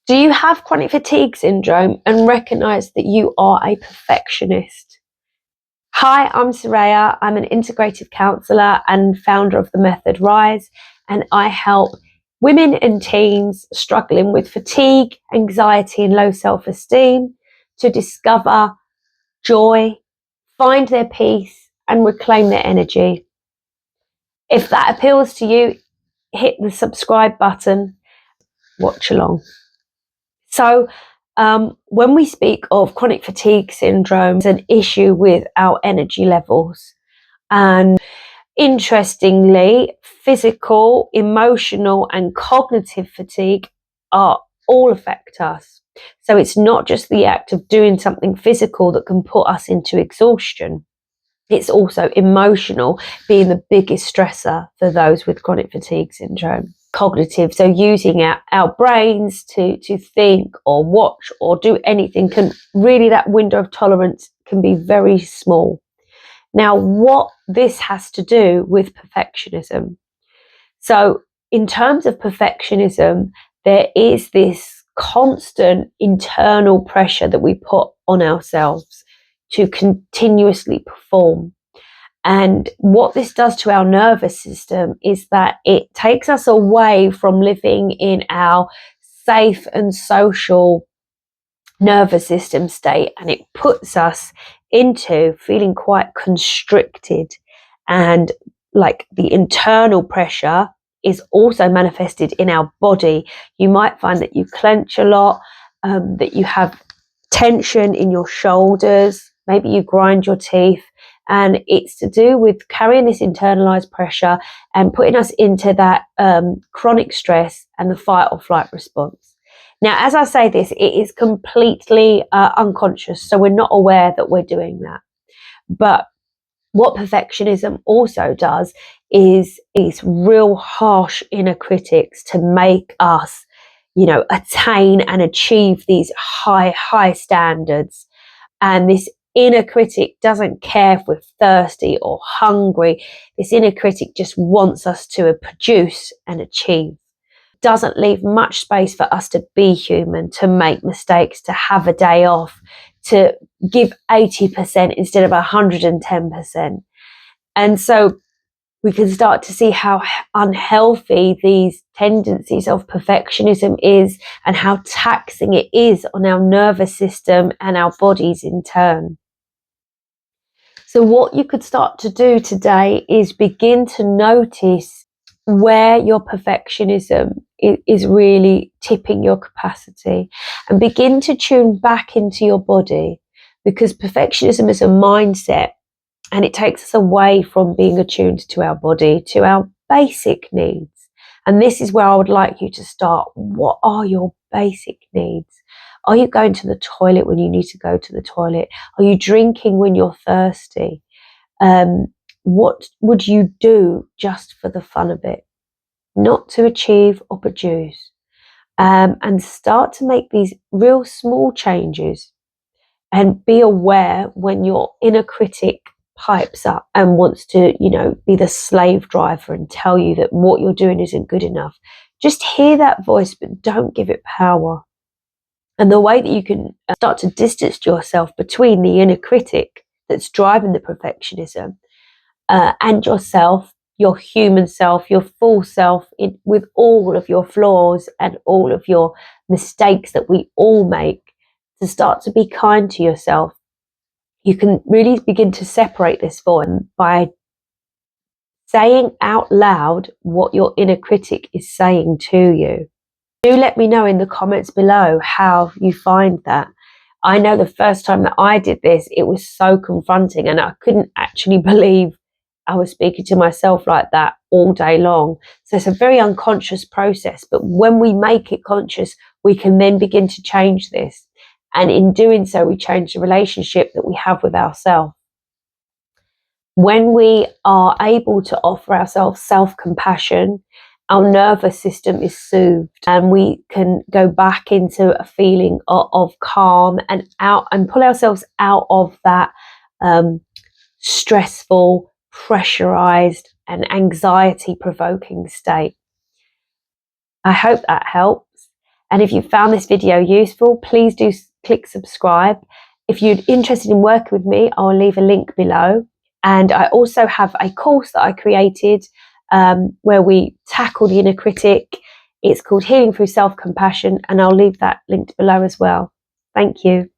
Do you have chronic fatigue syndrome and recognize that you are a perfectionist? Hi, I'm Soraya. I'm an integrative counselor and founder of the Method Rise, and I help women and teens struggling with fatigue, anxiety, and low self-esteem to discover joy, find their peace, and reclaim their energy. If that appeals to you, hit the subscribe button, watch along. So, when we speak of chronic fatigue syndrome, it's an issue with our energy levels. And interestingly, physical, emotional, and cognitive fatigue are all affect us. So it's not just the act of doing something physical that can put us into exhaustion. It's also emotional, being the biggest stressor for those with chronic fatigue syndrome. Cognitive, so using our brains to think or watch or do anything, can really, that window of tolerance can be very small. Now, what this has to do with perfectionism. So in terms of perfectionism, there is this constant internal pressure that we put on ourselves to continuously perform. And what this does to our nervous system is that it takes us away from living in our safe and social nervous system state, and it puts us into feeling quite constricted, and like the internal pressure is also manifested in our body. You might find that you clench a lot, that you have tension in your shoulders, maybe you grind your teeth, and it's to do with carrying this internalized pressure and putting us into that chronic stress and the fight or flight response. Now, as I say this, it is completely unconscious, so we're not aware that we're doing that. But what perfectionism also does is real harsh inner critics to make us, attain and achieve these high standards. And this inner critic doesn't care if we're thirsty or hungry. This inner critic just wants us to produce and achieve. Doesn't leave much space for us to be human, to make mistakes, to have a day off, to give 80% instead of 110%. And so we can start to see how unhealthy these tendencies of perfectionism is, and how taxing it is on our nervous system and our bodies in turn. So what you could start to do today is begin to notice where your perfectionism is really tipping your capacity, and begin to tune back into your body, because perfectionism is a mindset, and it takes us away from being attuned to our body, to our basic needs. And this is where I would like you to start. What are your basic needs? Are you going to the toilet when you need to go to the toilet? Are you drinking when you're thirsty? What would you do just for the fun of it? Not to achieve or produce. And start to make these real small changes, and be aware when your inner critic pipes up and wants to, be the slave driver and tell you that what you're doing isn't good enough. Just hear that voice, but don't give it power. And the way that you can start to distance yourself between the inner critic that's driving the perfectionism and yourself, your human self, your full self, with all of your flaws and all of your mistakes that we all make, to start to be kind to yourself. You can really begin to separate this voice by saying out loud what your inner critic is saying to you. Do let me know in the comments below how you find that. I know the first time that I did this, it was so confronting, and I couldn't actually believe I was speaking to myself like that all day long. So it's a very unconscious process, but when we make it conscious, we can then begin to change this. And in doing so, we change the relationship that we have with ourselves. When we are able to offer ourselves self-compassion, our nervous system is soothed, and we can go back into a feeling of calm and pull ourselves out of that stressful, pressurized, and anxiety-provoking state. I hope that helps. And if you found this video useful, please do click subscribe. If you're interested in working with me, I'll leave a link below. And I also have a course that I created where we tackle the inner critic. It's called Healing Through Self-Compassion, and I'll leave that linked below as well. Thank you.